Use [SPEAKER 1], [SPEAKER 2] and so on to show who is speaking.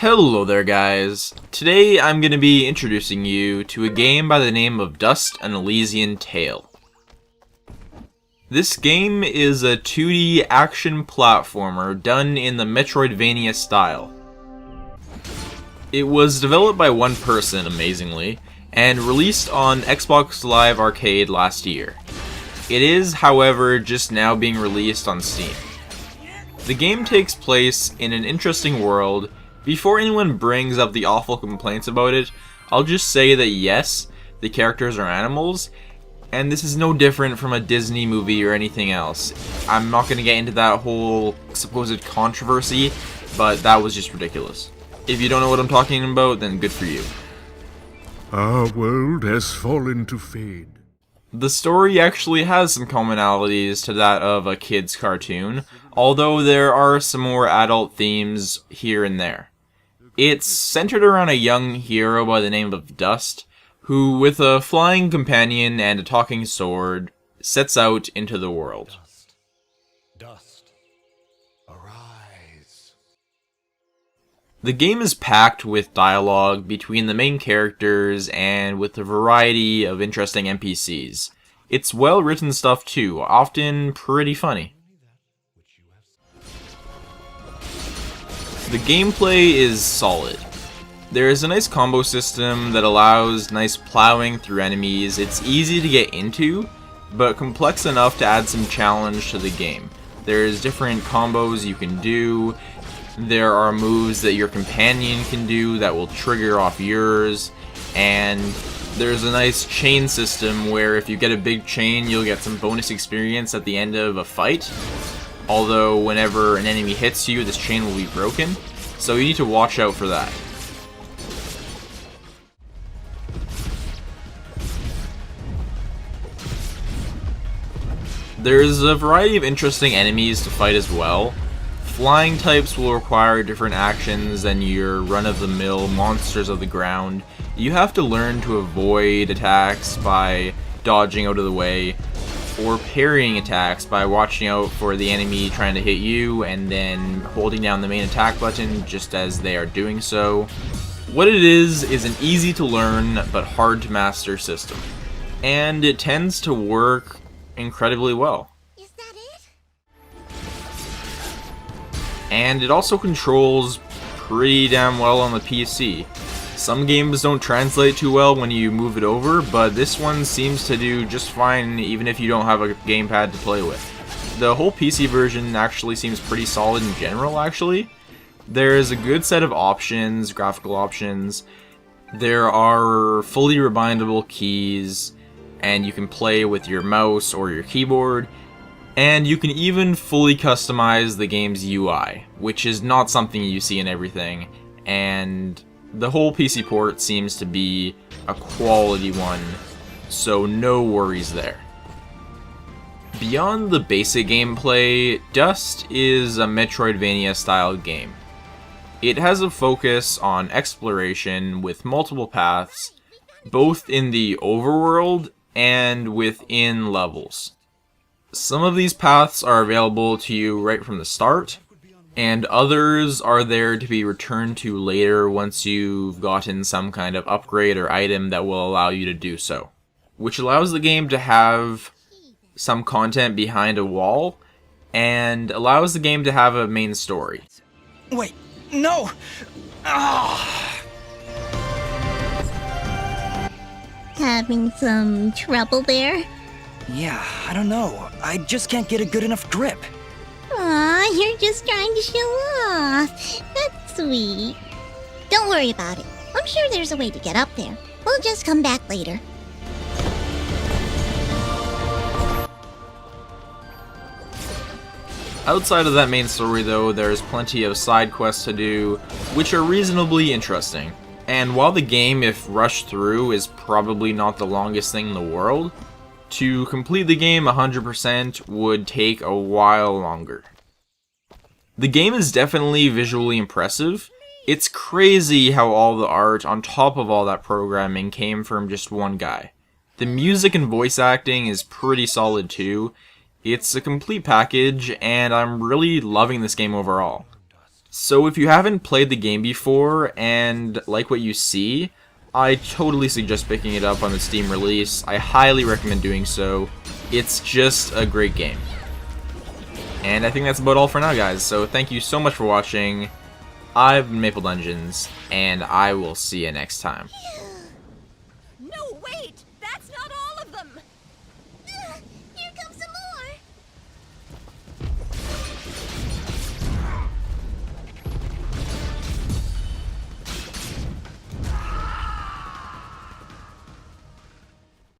[SPEAKER 1] Hello there guys, today I'm going to be introducing you to a game by the name of Dust: An Elysian Tale. This game is a 2D action platformer done in the Metroidvania style. It was developed by one person, amazingly, and released on Xbox Live Arcade last year. It is, however, just now being released on Steam. The game takes place in an interesting world. Before anyone brings up the awful complaints about it, I'll just say that yes, the characters are animals, and this is no different from a Disney movie or anything else. I'm not going to get into that whole supposed controversy, but that was just ridiculous. If you don't know what I'm talking about, then good for you.
[SPEAKER 2] Our world has fallen to fade.
[SPEAKER 1] The story actually has some commonalities to that of a kid's cartoon, although there are some more adult themes here and there. It's centered around a young hero by the name of Dust, who, with a flying companion and a talking sword, sets out into the world.
[SPEAKER 2] Dust, arise.
[SPEAKER 1] The game is packed with dialogue between the main characters and with a variety of interesting NPCs. It's well-written stuff too, often pretty funny. The gameplay is solid. There is a nice combo system that allows nice plowing through enemies. It's easy to get into, but complex enough to add some challenge to the game. There's different combos you can do. There are moves that your companion can do that will trigger off yours, and there's a nice chain system where if you get a big chain, you'll get some bonus experience at the end of a fight. Although whenever an enemy hits you, this chain will be broken, so you need to watch out for that. There's a variety of interesting enemies to fight as well. Flying types will require different actions than your run-of-the-mill monsters of the ground. You have to learn to avoid attacks by dodging out of the way, or parrying attacks by watching out for the enemy trying to hit you and then holding down the main attack button just as they are doing so. What it is an easy to learn but hard to master system, and it tends to work incredibly well.
[SPEAKER 3] Is that it?
[SPEAKER 1] And it also controls pretty damn well on the PC. Some games don't translate too well when you move it over, but this one seems to do just fine even if you don't have a gamepad to play with. The whole PC version actually seems pretty solid in general, actually. There's a good set of options, graphical options. There are fully rebindable keys, and you can play with your mouse or your keyboard. And you can even fully customize the game's UI, which is not something you see in everything, and the whole PC port seems to be a quality one, so no worries there. Beyond the basic gameplay, Dust is a Metroidvania style game. It has a focus on exploration with multiple paths, both in the overworld and within levels. Some of these paths are available to you right from the start, and others are there to be returned to later once you've gotten some kind of upgrade or item that will allow you to do so. Which allows the game to have some content behind a wall, and allows the game to have a main story.
[SPEAKER 4] Wait, no! Ah!
[SPEAKER 3] Having some trouble there?
[SPEAKER 4] Yeah, I don't know. I just can't get a good enough grip.
[SPEAKER 3] Aw, you're just trying to show off. That's sweet. Don't worry about it. I'm sure there's a way to get up there. We'll just come back later.
[SPEAKER 1] Outside of that main story though, there's plenty of side quests to do, which are reasonably interesting. And while the game, if rushed through, is probably not the longest thing in the world, to complete the game 100% would take a while longer. The game is definitely visually impressive. It's crazy how all the art on top of all that programming came from just one guy. The music and voice acting is pretty solid too. It's a complete package, and I'm really loving this game overall. So if you haven't played the game before and like what you see, I totally suggest picking it up on the Steam release. I highly recommend doing so. It's just a great game. And I think that's about all for now, guys. So thank you so much for watching. I've been Maple Dungeons, and I will see you next time.